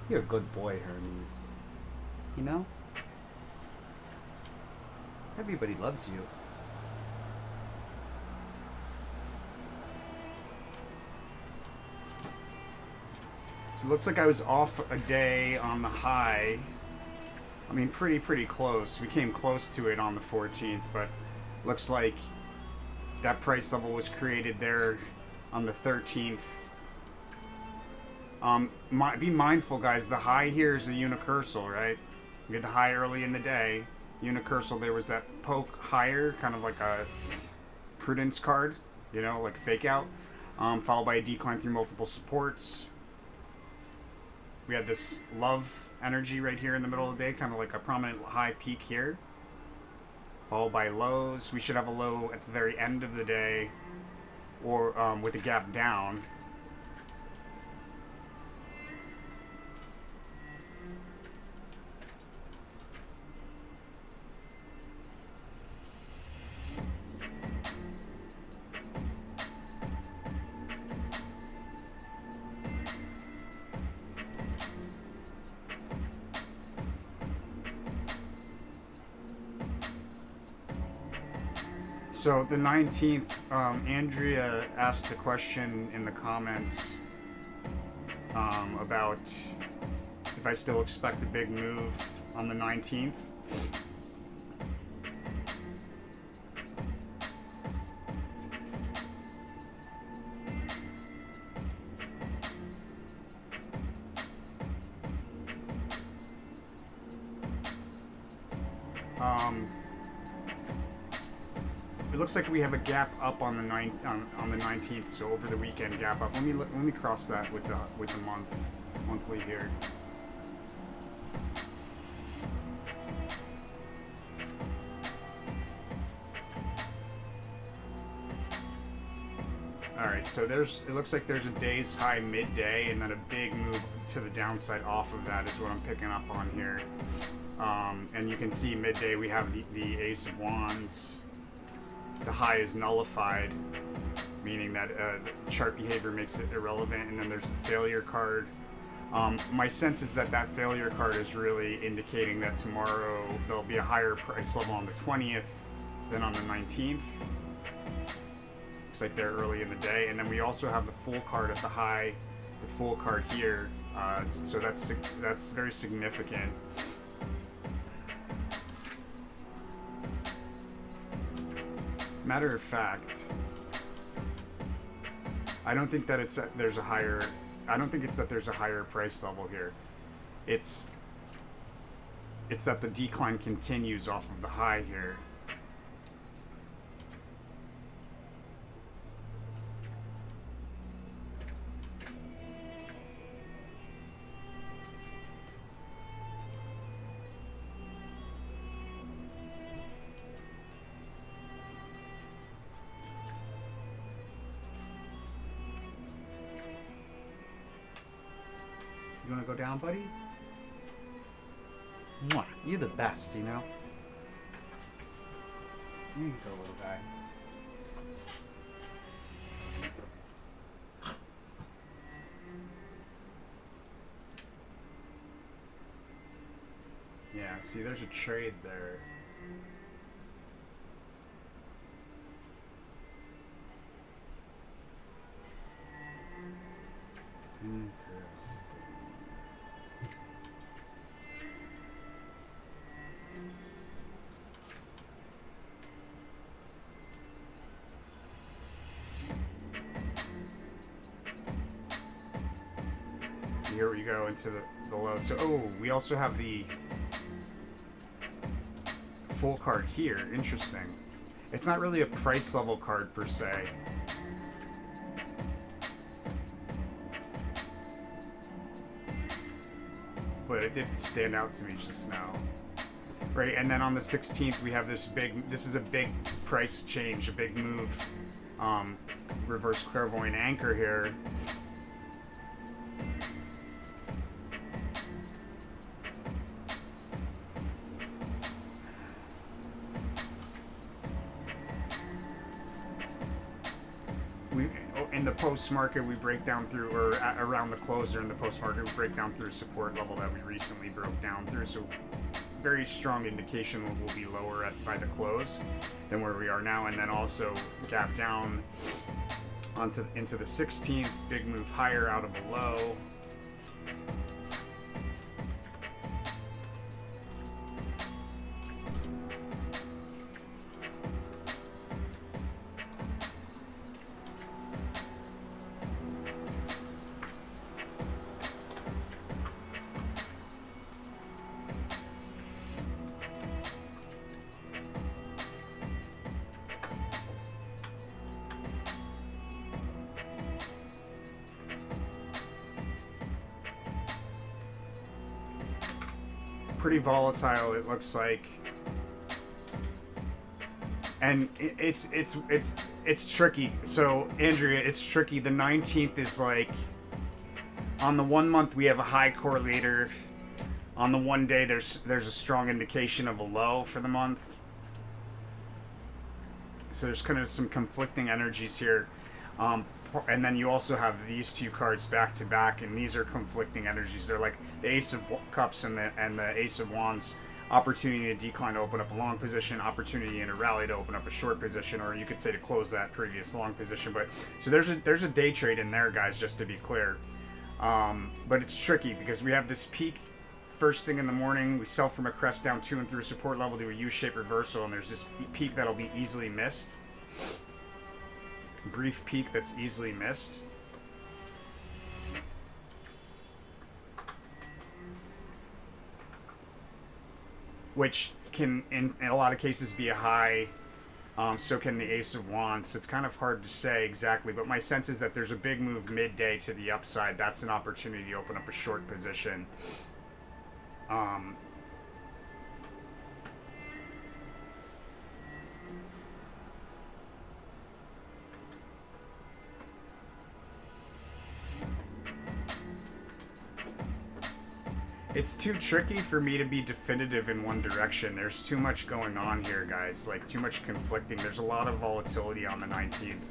You're a good boy, Hermes. You know? Everybody loves you. So it looks like I was off a day on the high. I mean, pretty close. We came close to it on the 14th, but looks like that price level was created there on the 13th. Be mindful, guys. The high here is a unicursal, right? We had the high early in the day. Unicursal, there was that poke higher, kind of like a prudence card, you know, like fake out, followed by a decline through multiple supports. We had this love energy right here in the middle of the day, kind of like a prominent high peak here, followed by lows. We should have a low at the very end of the day, or with a gap down. So the 19th, Andrea asked a question in the comments about if I still expect a big move on the 19th. It looks like we have a gap up on the 19th, so over the weekend gap up. Let me cross that with the monthly here. All right, so it looks like there's a day's high midday, and then a big move to the downside off of that is what I'm picking up on here. And you can see midday we have the Ace of Wands. The high is nullified, meaning that the chart behavior makes it irrelevant, and then there's the failure card. My sense is that failure card is really indicating that tomorrow there'll be a higher price level on the 20th than on the 19th. Looks like they're early in the day, and then we also have the full card at the high, the full card here, so that's very significant. Matter of fact, I don't think that there's a higher price level here. It's that the decline continues off of the high here. You want to go down, buddy? Mwah. You're the best, you know? You can go, little guy. Yeah, see, there's a trade there. Interesting. So here we go into the low. So, we also have the full card here. Interesting. It's not really a price level card per se. But it did stand out to me just now. Right, and then on the 16th we have this is a big price change, a big move. Reverse clairvoyant anchor here. in the post market we break down through, or around the close or in the post market we break down through support level that we recently broke down through. So very strong indication will be lower by the close than where we are now, and then also gap down into the 16th, big move higher out of a low. Pretty volatile, it looks like, and it's tricky. So Andrea, it's tricky. The 19th is like, on the 1 month we have a high correlator. On the 1 day there's a strong indication of a low for the month. So there's kind of some conflicting energies here. And then you also have these two cards back to back, and these are conflicting energies. They're like the Ace of Cups and the Ace of Wands. Opportunity to decline to open up a long position, opportunity in a rally to open up a short position, or you could say to close that previous long position. But so there's a day trade in there, guys, just to be clear. But it's tricky because we have this peak first thing in the morning. We sell from a crest down to and through support level to a U-shaped reversal, and there's this peak that'll be easily missed. Brief peak that's easily missed. Which can, in a lot of cases, be a high. So can the Ace of Wands. So it's kind of hard to say exactly, but my sense is that there's a big move midday to the upside. That's an opportunity to open up a short position. It's too tricky for me to be definitive in one direction. There's too much going on here, guys. Like, too much conflicting. There's a lot of volatility on the 19th.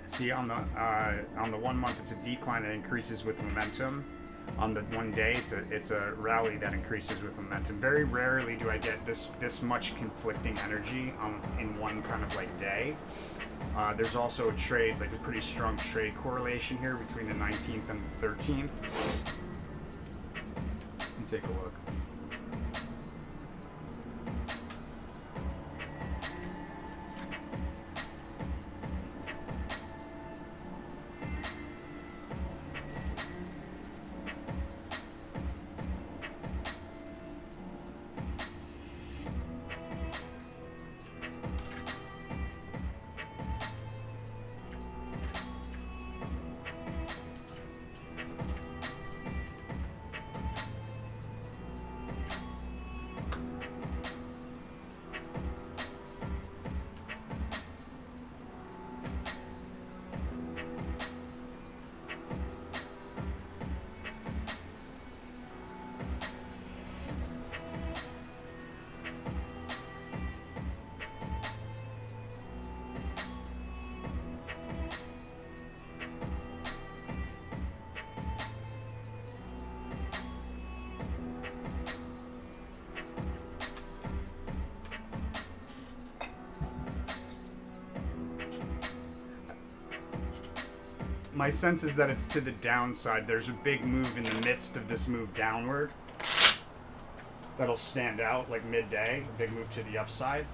See, on the 1 month, it's a decline that increases with momentum. On the 1 day, it's a rally that increases with momentum. Very rarely do I get this much conflicting energy in one kind of like day. There's also a trade, like a pretty strong trade correlation here between the 19th and the 13th. Let me take a look. My sense is that it's to the downside. There's a big move in the midst of this move downward that'll stand out like midday, a big move to the upside.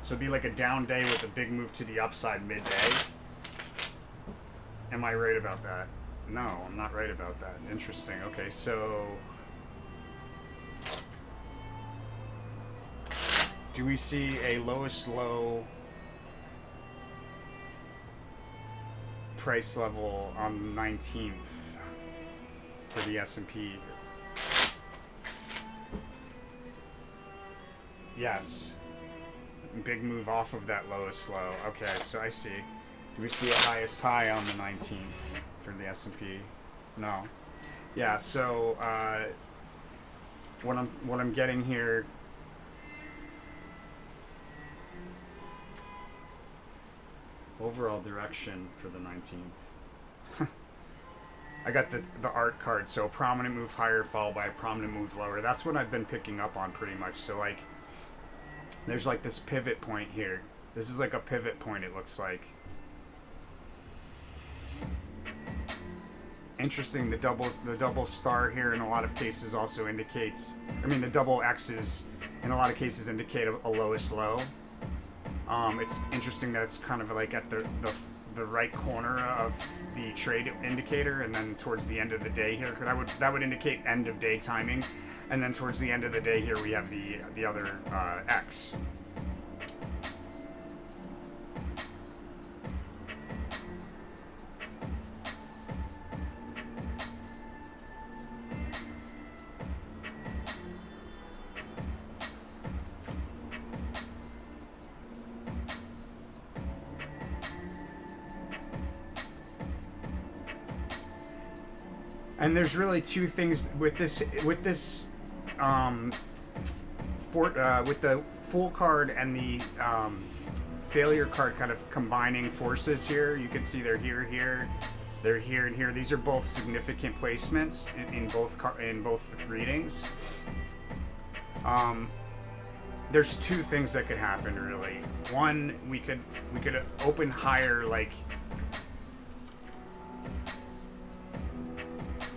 So it'd be like a down day with a big move to the upside midday. Am I right about that? No, I'm not right about that. Interesting. Okay, so do we see a lowest low price level on the 19th for the S&P? Yes. Big move off of that lowest low. Okay, so I see. Do we see a highest high on the 19th for the S&P? No. Yeah, so what I'm getting here Overall direction for the 19th. I got the art card, so prominent move higher followed by a prominent move lower. That's what I've been picking up on pretty much. So like, there's like this pivot point here. This is like a pivot point, it looks like. Interesting, the double star here in a lot of cases also indicates, I mean the double X's in a lot of cases indicate a lowest low. It's interesting that it's kind of like at the right corner of the trade indicator, and then towards the end of the day here, that would indicate end of day timing, and then towards the end of the day here we have the other X. And there's really two things with this with the full card and the failure card kind of combining forces here. You can see they're here, they're here, and here. These are both significant placements in both readings. There's two things that could happen really. One, we could open higher, like.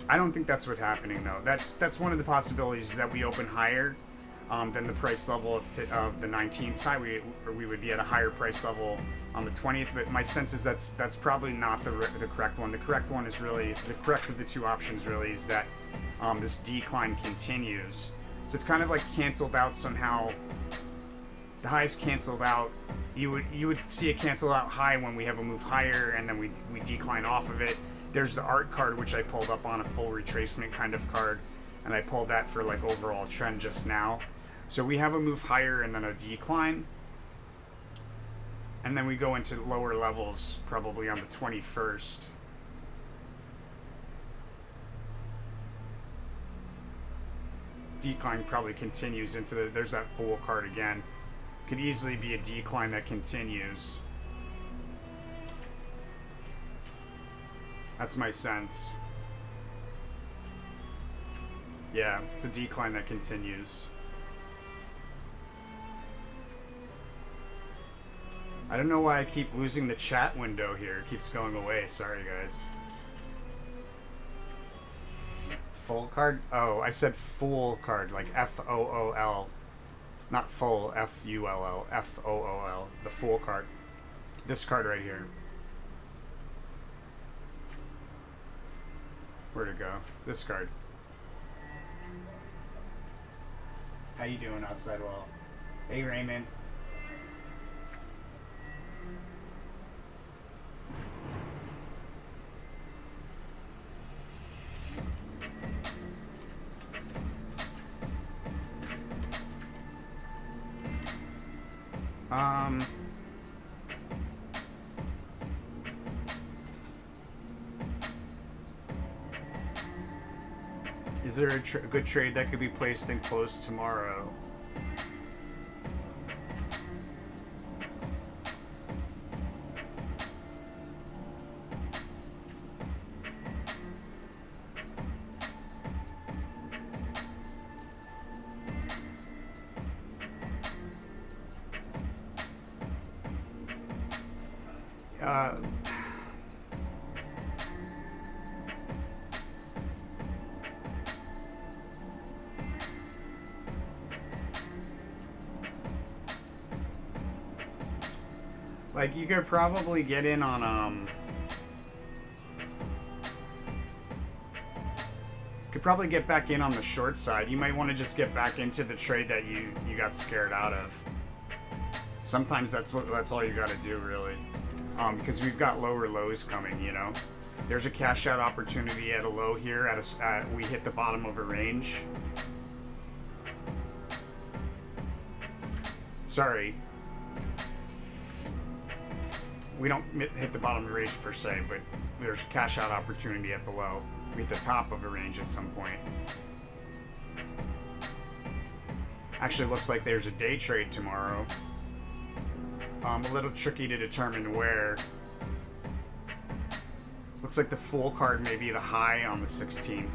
I don't think that's what's happening though. That's one of the possibilities, is that we open higher than the price level of the 19th side. We would be at a higher price level on the 20th. But my sense is that's probably not the correct one. The correct one is really, the correct of the two options really is that this decline continues. So it's kind of like canceled out somehow. The high's canceled out. You would see a cancel out high when we have a move higher, and then we decline off of it. There's the art card, which I pulled up on a full retracement kind of card, and I pulled that for like overall trend just now. So we have a move higher and then a decline, and then we go into lower levels probably on the 21st. Decline probably continues into there's that full card again. Could easily be a decline that continues. That's my sense. Yeah, it's a decline that continues. I don't know why I keep losing the chat window here. It keeps going away. Sorry, guys. Full card? Oh, I said full card, like F-O-O-L. Not full, F-U-L-L. F-O-O-L. The full card. This card right here. Where'd it go? This card. How you doing outside well? Hey Raymond. Is there a good trade that could be placed and closed tomorrow? Like, you could probably get in on, could probably get back in on the short side. You might want to just get back into the trade that you got scared out of. Sometimes that's all you got to do, really. Because we've got lower lows coming, you know. There's a cash out opportunity at a low here. We hit the bottom of a range. Sorry. We don't hit the bottom of the range per se, but there's cash out opportunity at the low. We hit the top of a range at some point. Actually, looks like there's a day trade tomorrow. A little tricky to determine where. Looks like the Fool card may be the high on the 16th.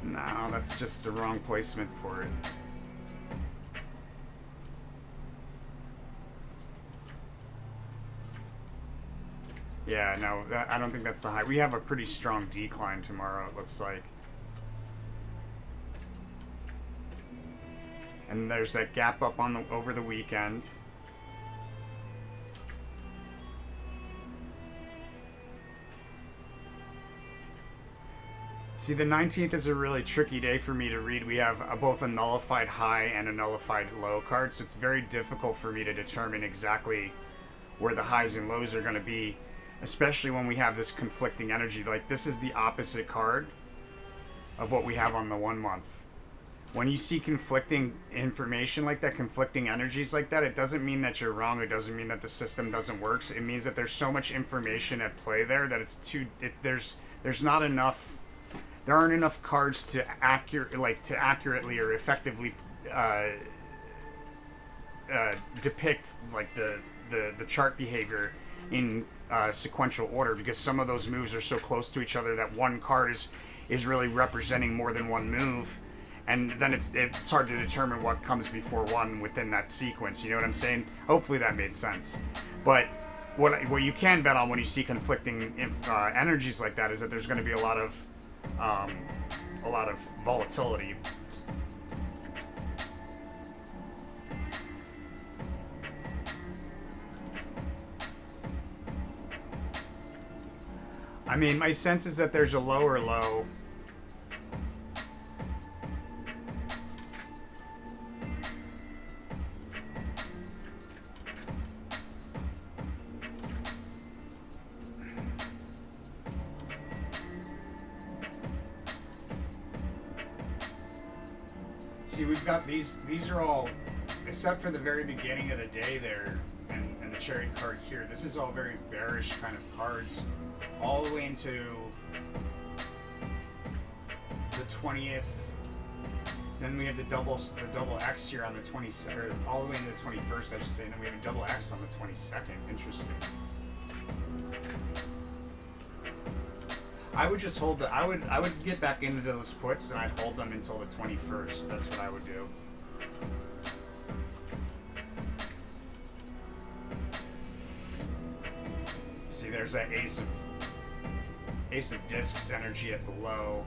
No, that's just the wrong placement for it. Yeah, no, I don't think that's the high. We have a pretty strong decline tomorrow, it looks like. And there's that gap up on the over the weekend. See, the 19th is a really tricky day for me to read. We have both a nullified high and a nullified low card, so it's very difficult for me to determine exactly where the highs and lows are going to be, especially when we have this conflicting energy. Like, this is the opposite card of what we have on the 1 month. When you see conflicting information like that, conflicting energies like that, it doesn't mean that you're wrong. It doesn't mean that the system doesn't work. It means that there's so much information at play there that it's too. There's not enough. There aren't enough cards to accurately or effectively depict like the chart behavior in sequential order, because some of those moves are so close to each other that one card is really representing more than one move. And then it's hard to determine what comes before one within that sequence. You know what I'm saying? Hopefully that made sense. But what you can bet on when you see conflicting energies like that is that there's going to be a lot of volatility. I mean, my sense is that there's a lower low. See, we've got these are all, except for the very beginning of the day there, and the chariot card here, this is all very bearish kind of cards, all the way into the 20th. Then we have the double X here on the 22nd, or all the way into the 21st, I should say, and then we have a double X on the 22nd. Interesting. I would just hold the. I would get back into those puts and I'd hold them until the 21st. That's what I would do. See, there's that Ace of Discs energy at the low.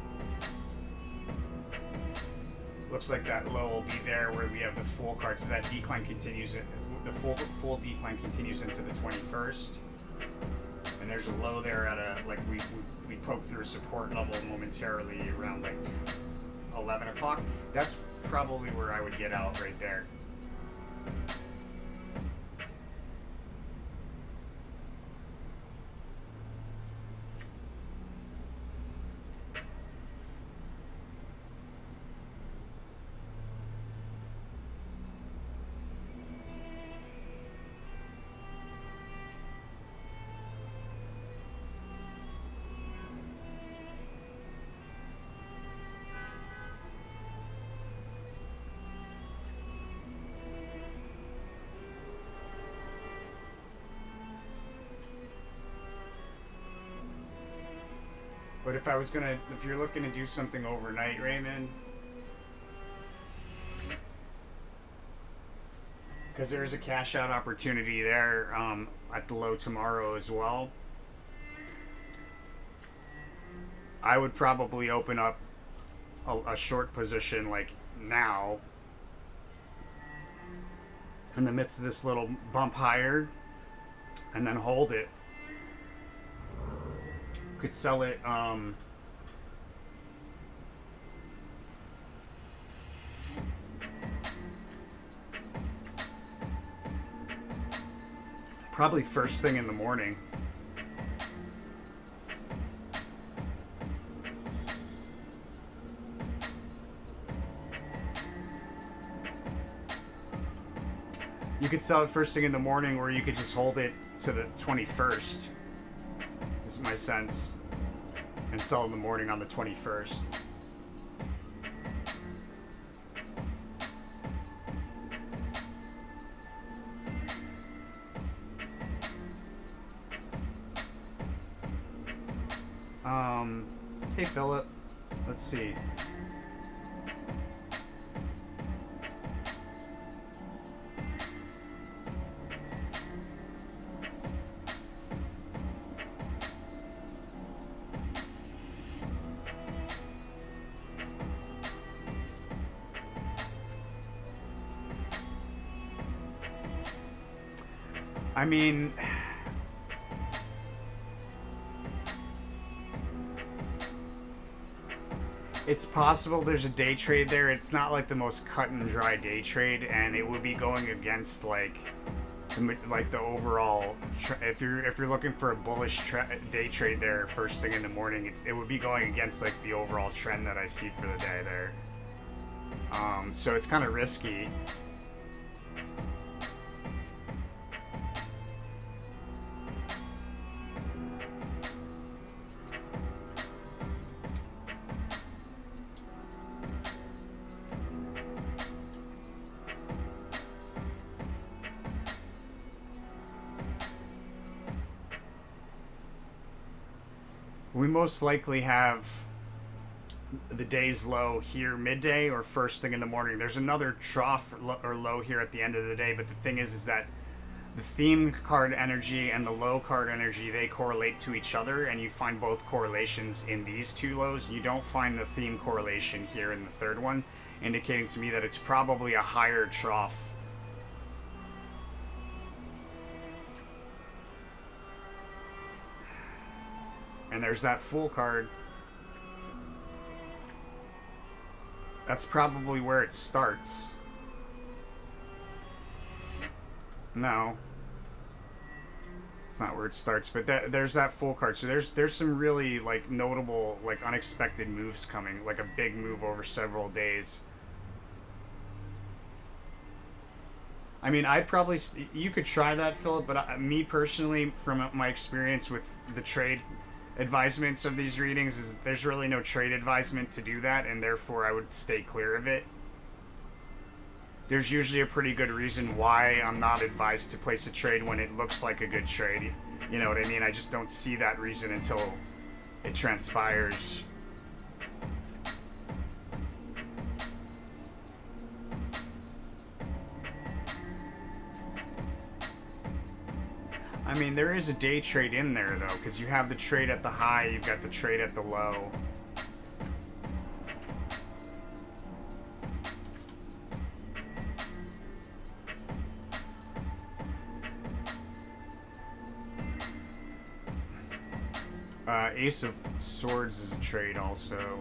Looks like that low will be there where we have the Fool card, so that decline continues. The full decline continues into the 21st. And there's a low there at a, like, we poked through a support level momentarily around like 11 o'clock. That's probably where I would get out right there. But if you're looking to do something overnight, Raymond, because there's a cash out opportunity there at the low tomorrow as well, I would probably open up a short position like now in the midst of this little bump higher and then hold it. Could sell it probably first thing in the morning. You could sell it first thing in the morning, or you could just hold it to the 21st. Is my sense, and sell in the morning on the 21st. Hey, Philip. Let's see. I mean, it's possible there's a day trade there. It's not like the most cut and dry day trade, and it would be going against like the overall. If you're looking for a bullish day trade there first thing in the morning, it would be going against like the overall trend that I see for the day there. So it's kind of risky. We most likely have the day's low here midday or first thing in the morning. There's another trough or low here at the end of the day, but the thing is that the theme card energy and the low card energy, they correlate to each other, and you find both correlations in these two lows. You don't find the theme correlation here in the third one, indicating to me that it's probably a higher trough. And there's that full card. That's probably where it starts. No. It's not where it starts, but there's that full card. So there's some really like notable, like unexpected moves coming, like a big move over several days. I mean, you could try that, Philip, but me personally, from my experience with the trade advisements of these readings, is there's really no trade advisement to do that, and therefore I would stay clear of it. There's usually a pretty good reason why I'm not advised to place a trade when it looks like a good trade. You know what I mean? I just don't see that reason until it transpires. I mean, there is a day trade in there, though, because you have the trade at the high, you've got the trade at the low. Ace of Swords is a trade also.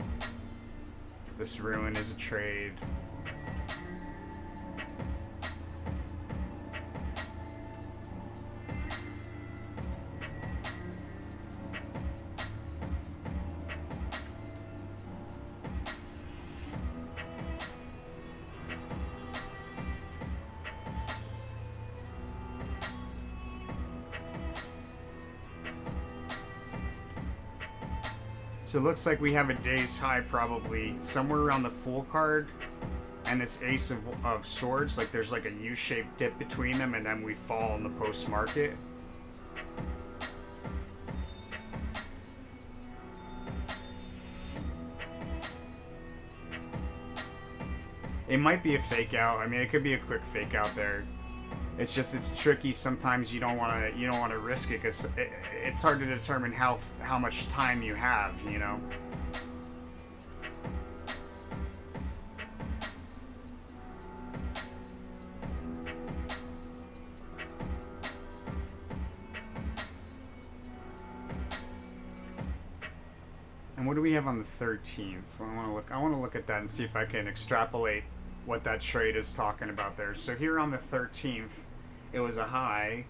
This Ruin is a trade. So it looks like we have a day's high probably somewhere around the full card and this Ace of Swords. Like there's like a U-shaped dip between them, and then we fall in the post-market. It might be a fake out. I mean, it could be a quick fake out there. It's just, it's tricky. Sometimes you don't want to risk it because it's hard to determine how much time you have, you know. And what do we have on the 13th? I want to look at that and see if I can extrapolate what that trade is talking about there. So here on the 13th, it was a high.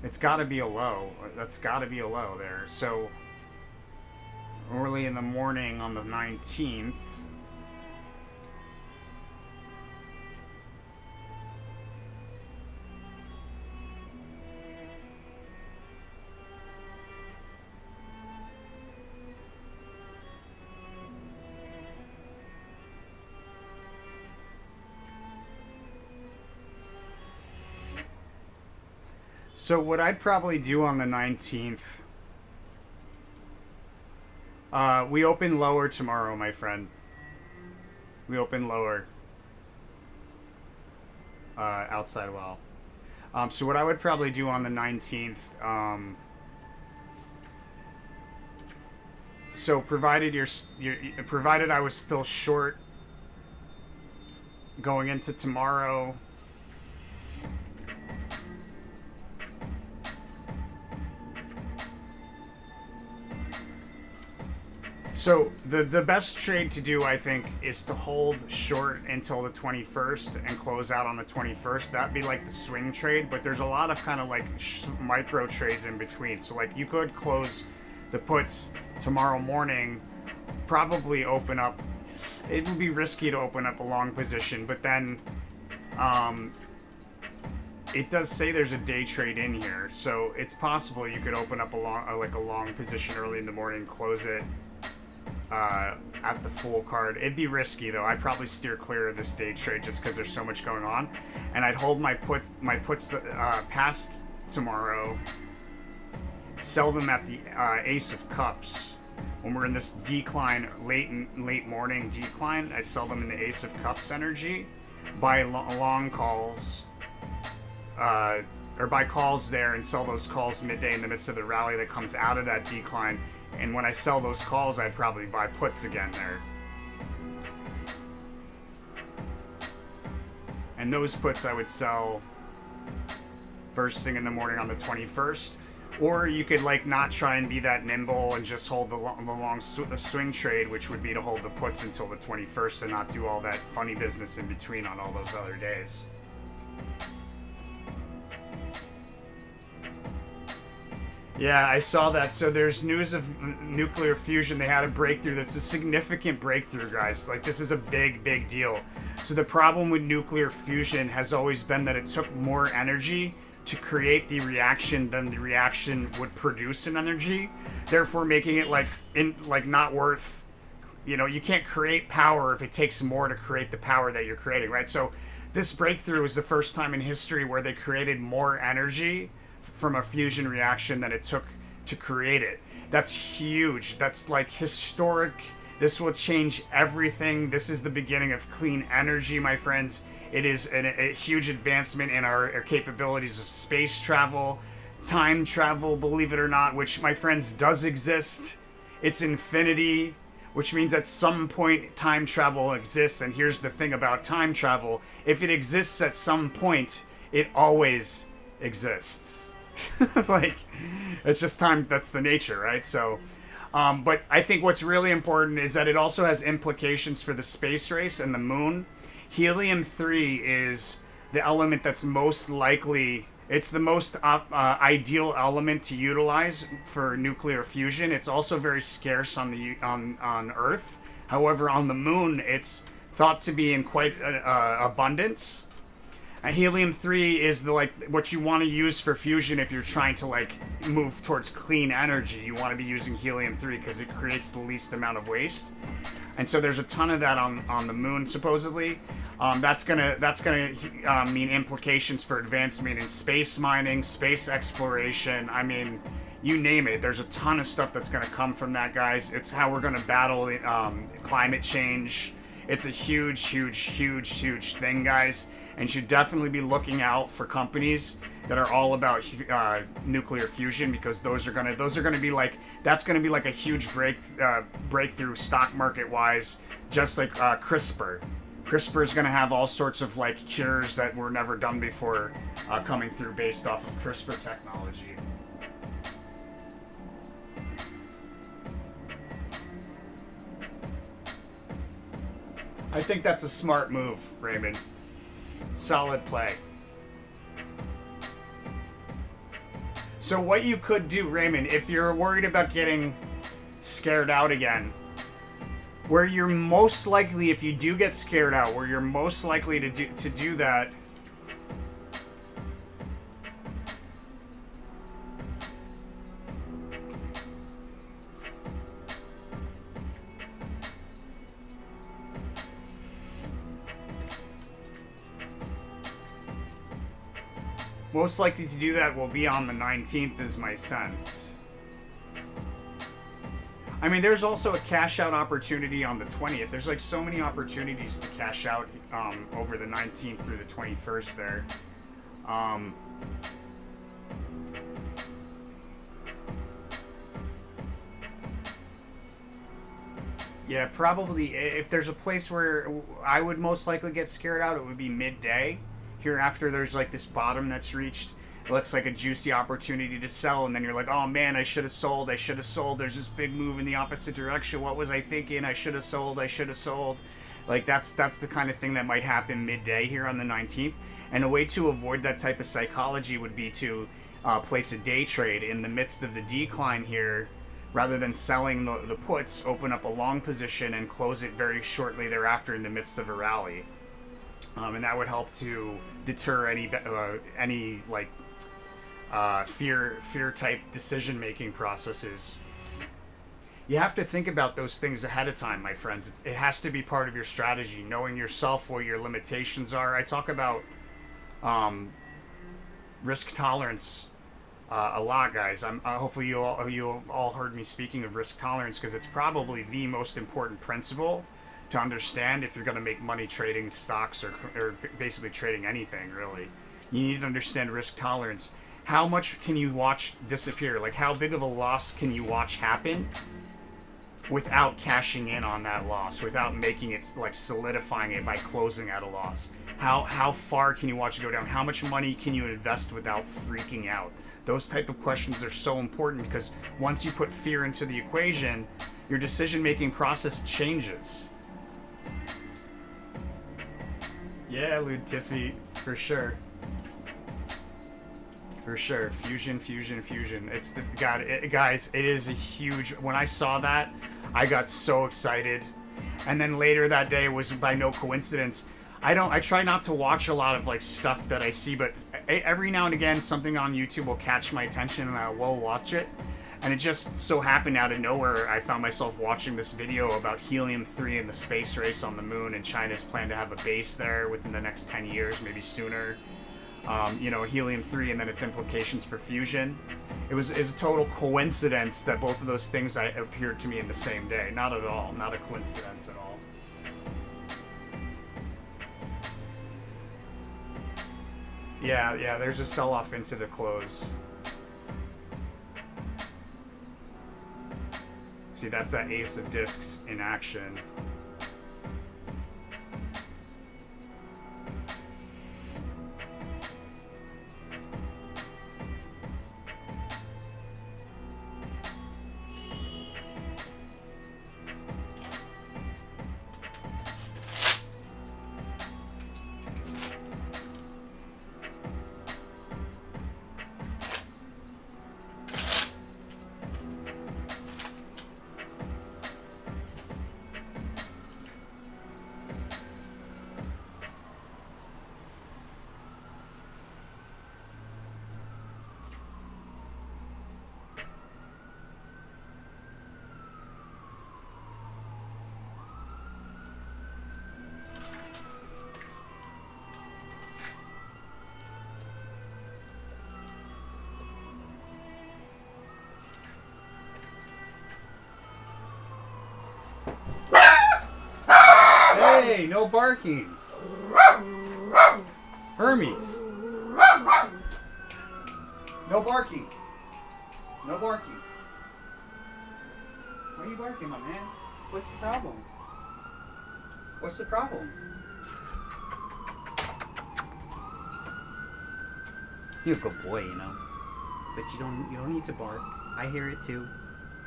It's got to be a low. That's got to be a low there. So early in the morning on the 19th, so what I'd probably do on the 19th We open lower tomorrow, my friend. We open lower. Outside well. So what I would probably do on the 19th, so provided provided I was still short going into tomorrow, so the best trade to do, I think, is to hold short until the 21st and close out on the 21st. That'd be like the swing trade, but there's a lot of kind of like micro trades in between. So like you could close the puts tomorrow morning, probably open up. It would be risky to open up a long position, but then it does say there's a day trade in here, so it's possible you could open up a long position early in the morning, close it at the full card. It'd be risky though. I'd probably steer clear of this day trade just because there's so much going on, and I'd hold my puts past tomorrow, sell them at the Ace of Cups. When we're in this decline, late morning decline, I'd sell them in the Ace of Cups energy, buy long calls, or buy calls there and sell those calls midday in the midst of the rally that comes out of that decline. And when I sell those calls, I'd probably buy puts again there. And those puts I would sell first thing in the morning on the 21st. Or you could like not try and be that nimble and just hold the long swing trade, which would be to hold the puts until the 21st and not do all that funny business in between on all those other days. Yeah, I saw that. So there's news of nuclear fusion. They had a breakthrough. That's a significant breakthrough, guys. Like, this is a big deal. So the problem with nuclear fusion has always been that it took more energy to create the reaction than the reaction would produce in energy, therefore making it not worth, you can't create power if it takes more to create the power that you're creating, right? So this breakthrough is the first time in history where they created more energy from a fusion reaction than it took to create it. That's huge. That's like historic. This will change everything. This is the beginning of clean energy, my friends. It is a huge advancement in our capabilities of space travel, time travel, believe it or not, which, my friends, does exist. It's infinity, which means at some point time travel exists. And here's the thing about time travel. If it exists at some point, it always exists. Like, it's just time. That's the nature, right? So, but I think what's really important is that it also has implications for the space race and the moon. Helium-3 is the element that's most likely, it's the most ideal element to utilize for nuclear fusion. It's also very scarce on Earth. However, on the moon, it's thought to be in quite abundance. Helium-3 is what you want to use for fusion if you're trying to move towards clean energy. You want to be using helium-3 because it creates the least amount of waste. And so there's a ton of that on the moon, supposedly. That's gonna mean implications for advancement in space mining, space exploration. I mean, you name it. There's a ton of stuff that's gonna come from that, guys. It's how we're gonna battle climate change. It's a huge thing, guys. And you should definitely be looking out for companies that are all about nuclear fusion, because those are gonna be that's gonna be a huge breakthrough stock market wise, just like CRISPR. CRISPR is gonna have all sorts of cures that were never done before coming through based off of CRISPR technology. I think that's a smart move, Raymond. Solid play. So what you could do, Raymond, if you're worried about getting scared out again, where you're most likely, if you do get scared out, where you're most likely to do that, most likely to do that will be on the 19th, is my sense. I mean, there's also a cash out opportunity on the 20th. There's like so many opportunities to cash out over the 19th through the 21st there. Yeah, probably. If there's a place where I would most likely get scared out, it would be midday. Here after there's like this bottom that's reached. It looks like a juicy opportunity to sell, and then you're like, oh man, I should have sold. I should have sold. There's this big move in the opposite direction. What was I thinking? I should have sold. I should have sold. Like that's the kind of thing that might happen midday here on the 19th. And a way to avoid that type of psychology would be to place a day trade in the midst of the decline here. Rather than selling the puts, open up a long position and close it very shortly thereafter in the midst of a rally, and that would help to deter any like fear type decision making processes. You have to think about those things ahead of time, my friends. It has to be part of your strategy, knowing yourself, where your limitations are. I talk about risk tolerance a lot, guys. Hopefully you have all heard me speaking of risk tolerance, because it's probably the most important principle to understand if you're going to make money trading stocks or basically trading anything, really. You need to understand risk tolerance. How much can you watch disappear? Like, how big of a loss can you watch happen without cashing in on that loss, without making it, like, solidifying it by closing at a loss? How far can you watch it go down? How much money can you invest without freaking out? Those type of questions are so important, because once you put fear into the equation, your decision-making process changes. Yeah, Lud Tiffy, for sure. For sure. Fusion. It's the guys, it is a huge. When I saw that, I got so excited. And then later that day was by no coincidence. I try not to watch a lot of like stuff that I see, but every now and again something on YouTube will catch my attention and I will watch it. And it just so happened out of nowhere, I found myself watching this video about helium-3 and the space race on the moon, and China's plan to have a base there within the next 10 years, maybe sooner. Helium-3 and then its implications for fusion. It was a total coincidence that both of those things appeared to me in the same day. Not at all. Not a coincidence at all. Yeah, there's a sell-off into the close. See, that's that Ace of Discs in action. Hey, no barking. Hermes. No barking. No barking. Why are you barking, my man? What's the problem? What's the problem? You're a good boy, you know. But you don't need to bark. I hear it too.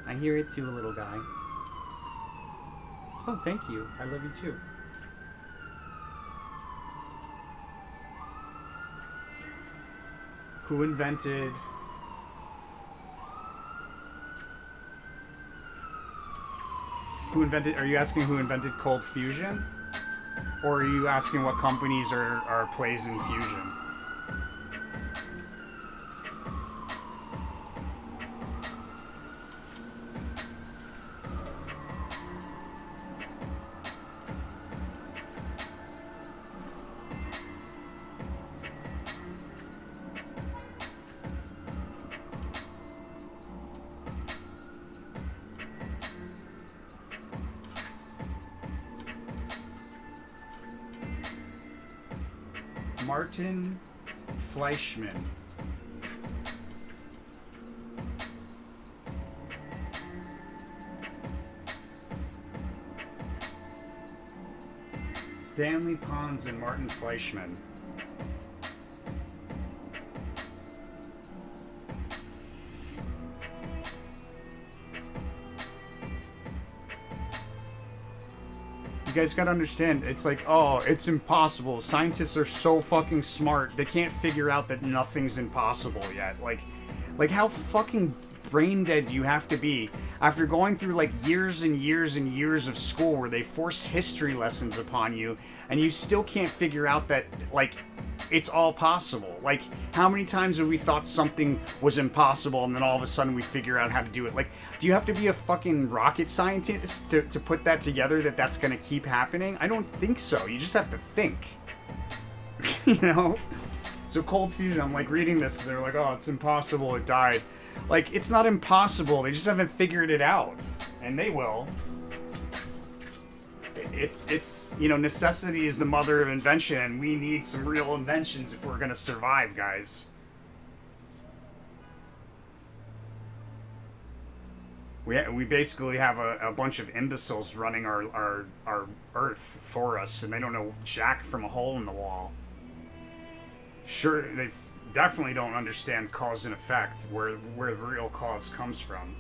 I hear it too, little guy. Oh, thank you. I love you too. Who invented... Are you asking who invented cold fusion? Or are you asking what companies are plays in fusion? Martin Fleischmann. Stanley Pons and Martin Fleischmann. You guys gotta understand, it's like, oh, it's impossible. Scientists are so fucking smart. They can't figure out that nothing's impossible yet. Like how fucking brain dead do you have to be after going through like years and years and years of school where they force history lessons upon you and you still can't figure out that, like, it's all possible? Like, how many times have we thought something was impossible and then all of a sudden we figure out how to do it? Like, do you have to be a fucking rocket scientist to put that together, that's gonna keep happening? I don't think so. You just have to think. You know? So cold fusion, I'm like reading this, they're like, oh, it's impossible, it died. Like, it's not impossible, they just haven't figured it out. And they will. It's you know, necessity is the mother of invention, and we need some real inventions if we're gonna survive, guys. We basically have a bunch of imbeciles running our Earth for us, and they don't know jack from a hole in the wall. Sure, they definitely don't understand cause and effect, where the real cause comes from.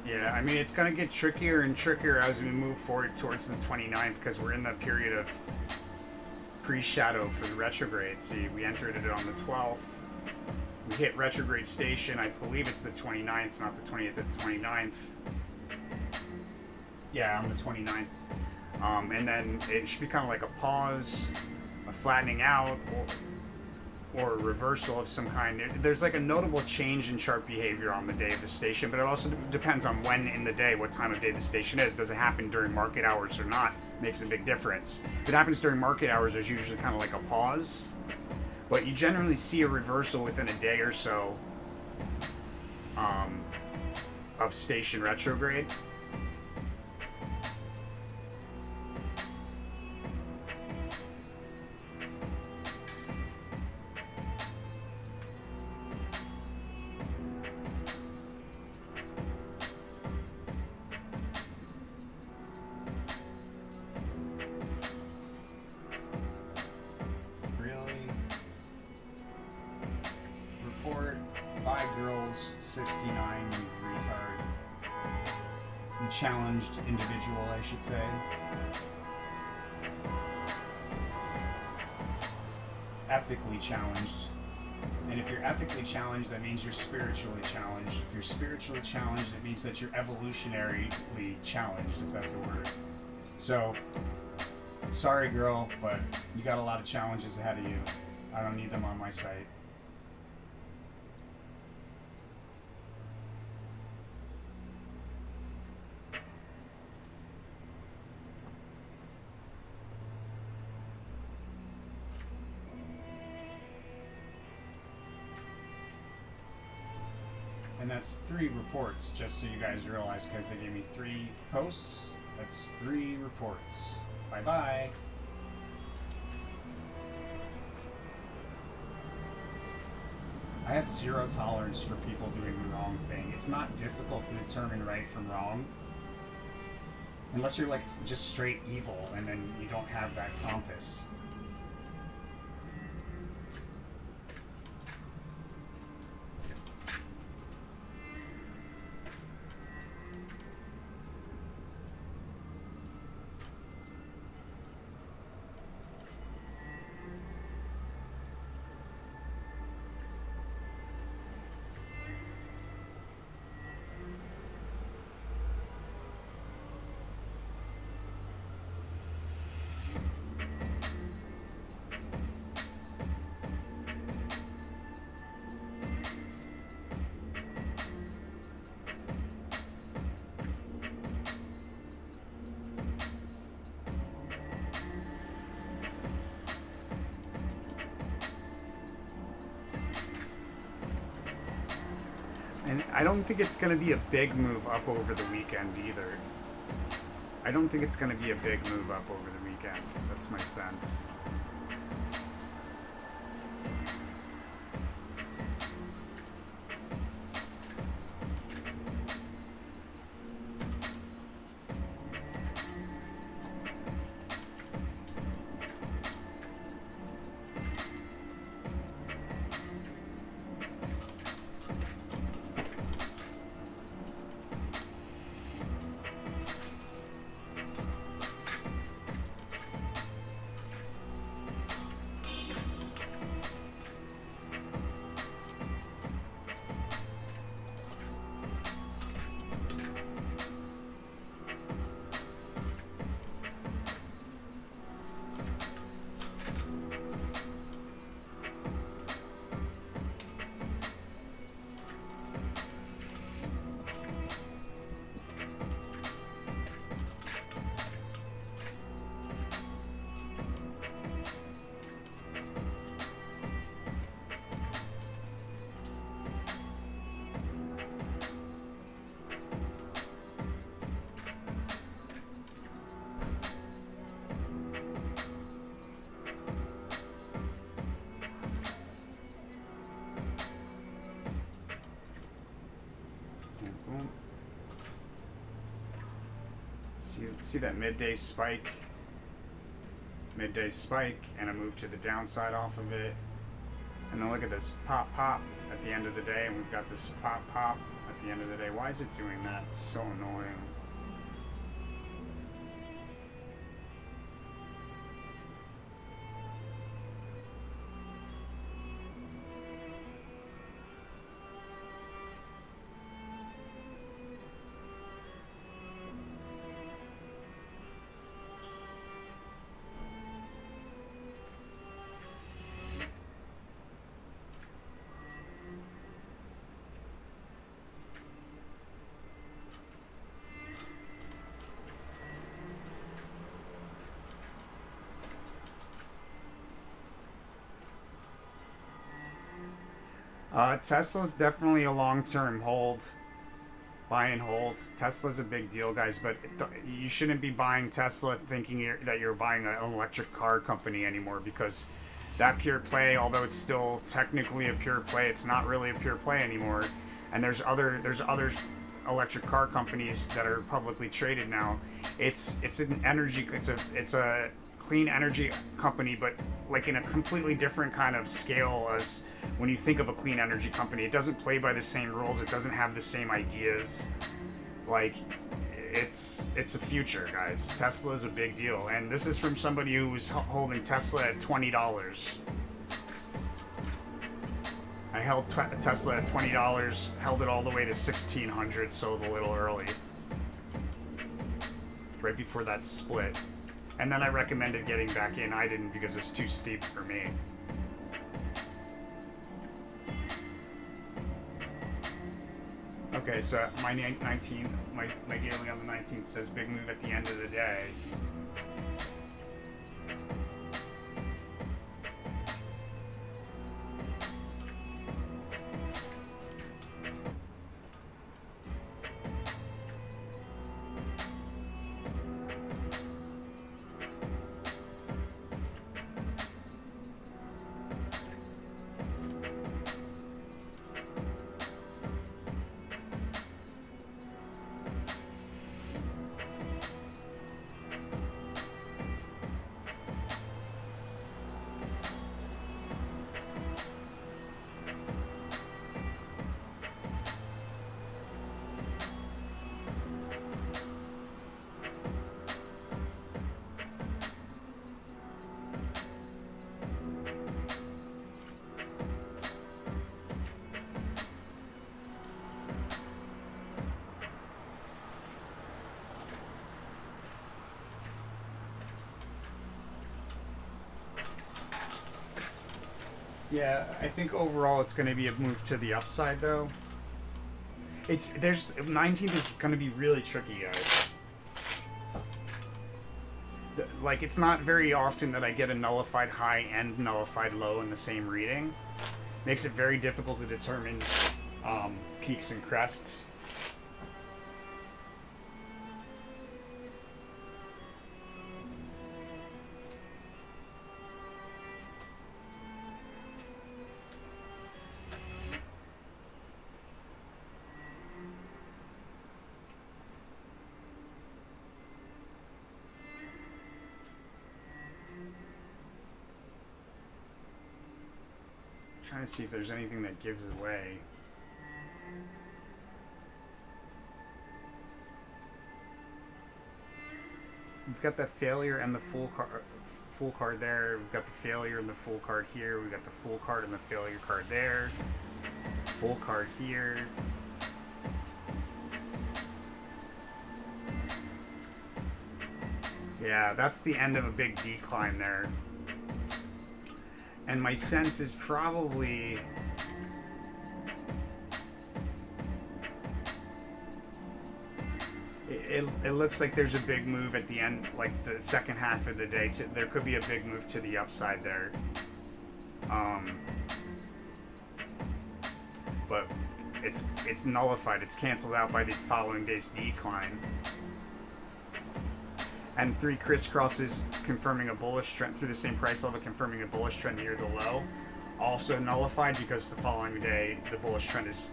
Yeah, I mean, it's going to get trickier and trickier as we move forward towards the 29th, because we're in the period of pre-shadow for the retrograde. See, we entered it on the 12th. We hit retrograde station. I believe it's the 29th, not the 20th, the 29th. Yeah, on the 29th. And then it should be kind of like a pause, a flattening out, or a reversal of some kind. There's like a notable change in chart behavior on the day of the station, but it also depends on when in the day, what time of day the station is. Does it happen during market hours or not? Makes a big difference. If it happens during market hours, there's usually kind of like a pause, but you generally see a reversal within a day or so of station retrograde. Challenged individual, I should say. Ethically challenged. And if you're ethically challenged, that means you're spiritually challenged. If you're spiritually challenged, it means that you're evolutionarily challenged, if that's a word. So, sorry girl, but you got a lot of challenges ahead of you. I don't need them on my site. And that's 3 reports, just so you guys realize, because they gave me 3 posts. That's 3 reports. Bye-bye. I have 0 tolerance for people doing the wrong thing. It's not difficult to determine right from wrong. Unless you're like just straight evil and then you don't have that compass. And I don't think it's going to be a big move up over the weekend either. I don't think it's going to be a big move up over the weekend. That's my sense. See that midday spike, and a move to the downside off of it. And then look at this pop at the end of the day, and we've got this pop at the end of the day. Why is it doing that? It's so annoying. Tesla's definitely a long-term hold, buy and hold. Tesla's a big deal, guys, but you shouldn't be buying Tesla thinking that you're buying an electric car company anymore, because that pure play, although it's still technically a pure play, it's not really a pure play anymore. And there's other electric car companies that are publicly traded now. It's an energy, it's a clean energy company, but like in a completely different kind of scale as when you think of a clean energy company. It doesn't play by the same rules. It doesn't have the same ideas. Like, it's a future, guys. Tesla is a big deal, and this is from somebody who was holding Tesla at $20. I held Tesla at $20, held it all the way to $1,600, sold a little early, right before that split. And then I recommended getting back in. I didn't, because it was too steep for me. Okay, so my daily on the 19th says big move at the end of the day. Yeah, I think overall it's going to be a move to the upside though. There's 19th is going to be really tricky, guys. Like, it's not very often that I get a nullified high and nullified low in the same reading. Makes it very difficult to determine peaks and crests. Trying to see if there's anything that gives away. We've got the failure and the full card there. We've got the failure and the full card here. We've got the full card and the failure card there. Full card here. Yeah, that's the end of a big decline there. And my sense is probably it looks like there's a big move at the end, like the second half of the day. There could be a big move to the upside there. But it's nullified. It's canceled out by the following day's decline. And 3 crisscrosses confirming a bullish trend through the same price level, confirming a bullish trend near the low. Also nullified because the following day the bullish trend is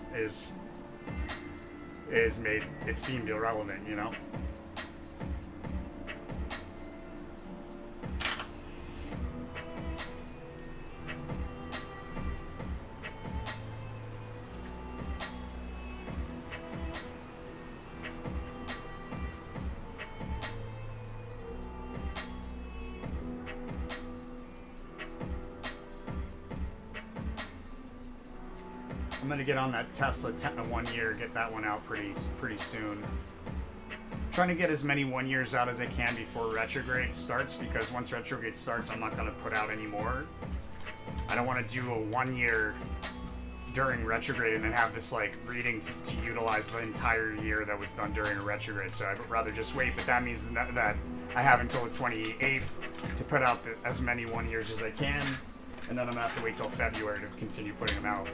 made, it's deemed irrelevant, you know? I'm gonna get on that Tesla 1 year, get that one out pretty soon. I'm trying to get as many 1 years out as I can before retrograde starts, because once retrograde starts, I'm not gonna put out any more. I don't want to do a 1 year during retrograde and then have this like reading to utilize the entire year that was done during a retrograde. So I'd rather just wait. But that means that I have until the 28th to put out as many 1 years as I can, and then I'm gonna have to wait till February to continue putting them out.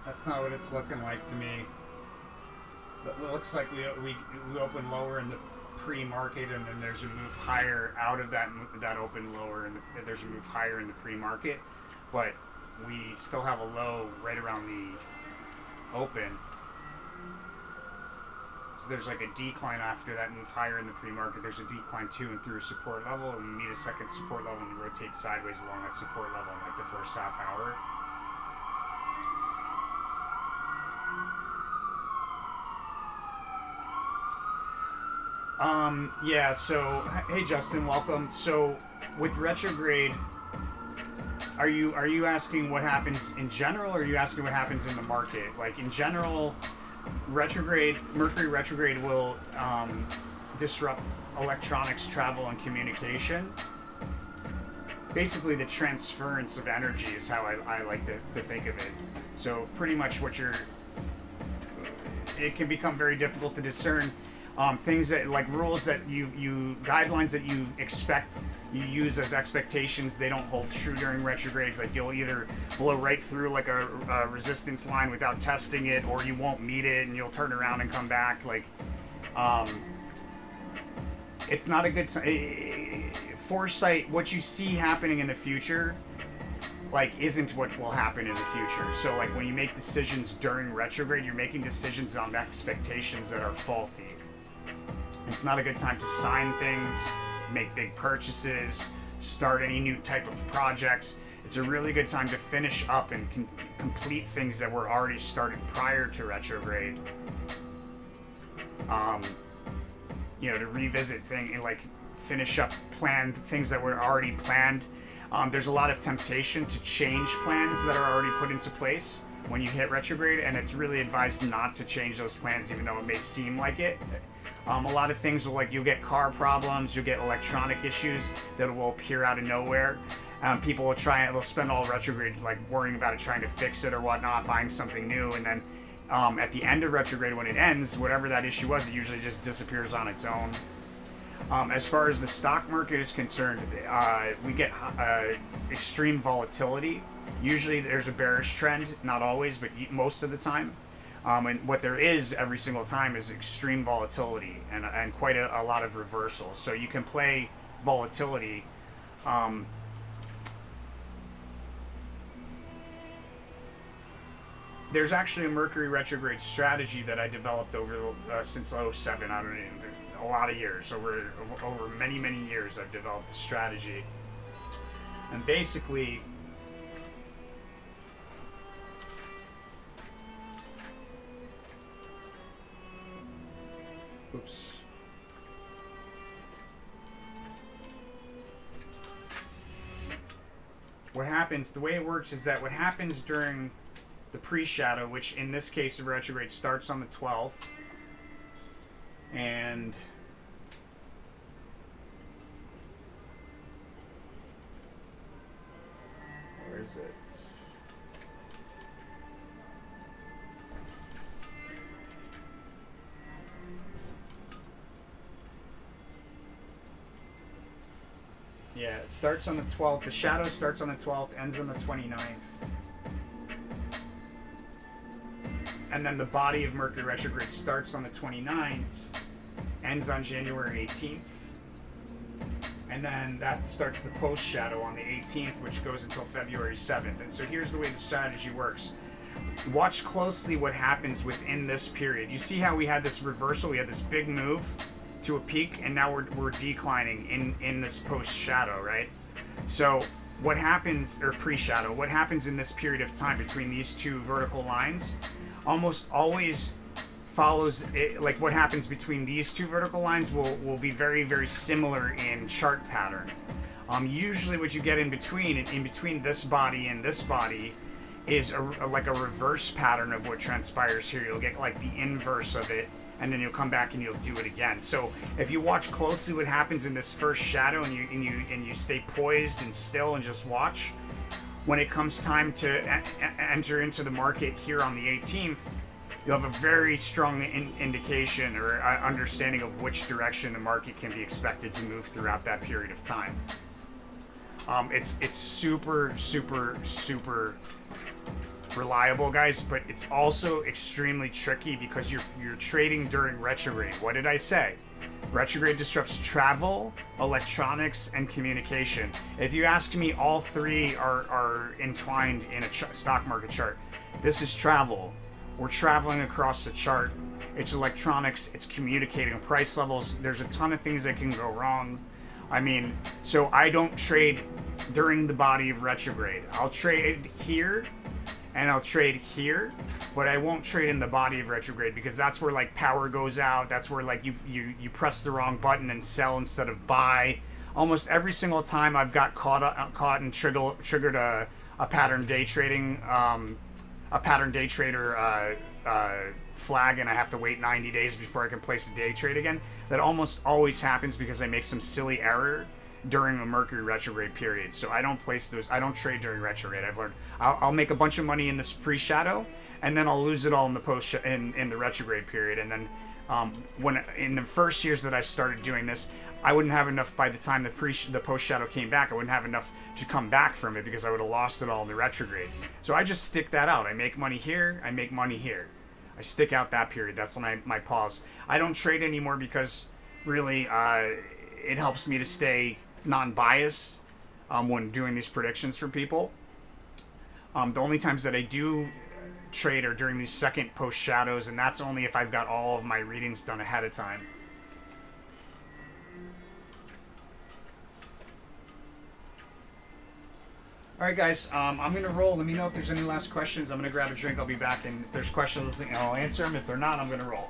That's not what it's looking like to me. It looks like we open lower in the pre-market, and then there's a move higher out of that open lower, and there's a move higher in the pre-market, but we still have a low right around the open. So there's like a decline after that move higher in the pre-market. There's a decline to and through a support level, and we meet a second support level and we rotate sideways along that support level in like the first half hour. Yeah, so, hey Justin, welcome. So, with retrograde, are you asking what happens in general, or are you asking what happens in the market? Like, in general, Mercury retrograde will disrupt electronics, travel, and communication. Basically, the transference of energy is how I like to think of it. So, pretty much it can become very difficult to discern things that, like rules that guidelines that you use as expectations, they don't hold true during retrogrades. Like, you'll either blow right through like a resistance line without testing it, or you won't meet it and you'll turn around and come back. Like, it's not a good foresight. What you see happening in the future like isn't what will happen in the future. So like when you make decisions during retrograde, you're making decisions on expectations that are faulty. It's not a good time to sign things, make big purchases, start any new type of projects. It's a really good time to finish up and complete things that were already started prior to retrograde. To revisit things and like finish up planned things that were already planned. There's a lot of temptation to change plans that are already put into place when you hit retrograde, and it's really advised not to change those plans, even though it may seem like it. A lot of things will, like, you'll get car problems, you'll get electronic issues that will appear out of nowhere. People will they'll spend all retrograde like worrying about it, trying to fix it or whatnot, buying something new, and then at the end of retrograde, when it ends, whatever that issue was, it usually just disappears on its own. As far as the stock market is concerned, we get extreme volatility. Usually there's a bearish trend, not always, but most of the time. And what there is every single time is extreme volatility and quite a lot of reversals. So you can play volatility. There's actually a Mercury retrograde strategy that I developed over since 07. I don't know, a lot of years, over many years. I've developed the strategy, and basically, what happens, the way it works is that what happens during the pre-shadow, which in this case of retrograde starts on the 12th, and where is it? Yeah, it starts on the 12th. The shadow starts on the 12th, ends on the 29th. And then the body of Mercury retrograde starts on the 29th, ends on January 18th. And then that starts the post-shadow on the 18th, which goes until February 7th. And so here's the way the strategy works. Watch closely what happens within this period. You see how we had this reversal? We had this big move to a peak, and now we're declining in this post-shadow, right? So what happens, or pre-shadow, what happens in this period of time between these two vertical lines almost always follows it, like what happens between these two vertical lines will be very similar in chart pattern. Usually what you get in between this body and this body is like a reverse pattern of what transpires here. You'll get like the inverse of it, and then you'll come back and you'll do it again. So if you watch closely what happens in this first shadow, and you stay poised and still and just watch, when it comes time to enter into the market here on the 18th, you'll have a very strong indication or understanding of which direction the market can be expected to move throughout that period of time. It's super reliable, guys, but it's also extremely tricky because you're trading during retrograde. What did I say? Retrograde disrupts travel, electronics, and communication. If you ask me, all three are entwined in a stock market chart. This is travel. We're traveling across the chart. It's electronics. It's communicating price levels. There's a ton of things that can go wrong. I mean, so I don't trade during the body of retrograde. I'll trade here and I'll trade here, but I won't trade in the body of retrograde because that's where like power goes out. That's where like you press the wrong button and sell instead of buy. Almost every single time I've got caught and triggered a pattern day trading trader flag, and I have to wait 90 days before I can place a day trade again. That almost always happens because I make some silly error during a Mercury retrograde period. So I don't place those. I don't trade during retrograde. I've learned I'll make a bunch of money in this pre-shadow, and then I'll lose it all in the in the retrograde period. And then when in the first years that I started doing this, I wouldn't have enough by the time the post-shadow came back. I wouldn't have enough to come back from it because I would have lost it all in the retrograde. So I just stick that out. I make money here. I make money here. I stick out that period. That's my pause. I don't trade anymore because really it helps me to stay non-biased when doing these predictions for people. The only times that I do trade are during these second post shadows, and that's only if I've got all of my readings done ahead of time. All right, guys, I'm going to roll. Let me know if there's any last questions. I'm going to grab a drink. I'll be back, and if there's questions, I'll answer them. If they're not, I'm going to roll.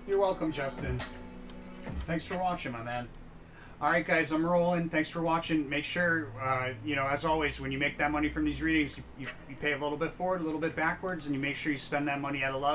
You're welcome, Justin. Thanks for watching, my man. All right, guys, I'm rolling. Thanks for watching. Make sure, as always, when you make that money from these readings, you pay a little bit forward, a little bit backwards, and you make sure you spend that money out of love.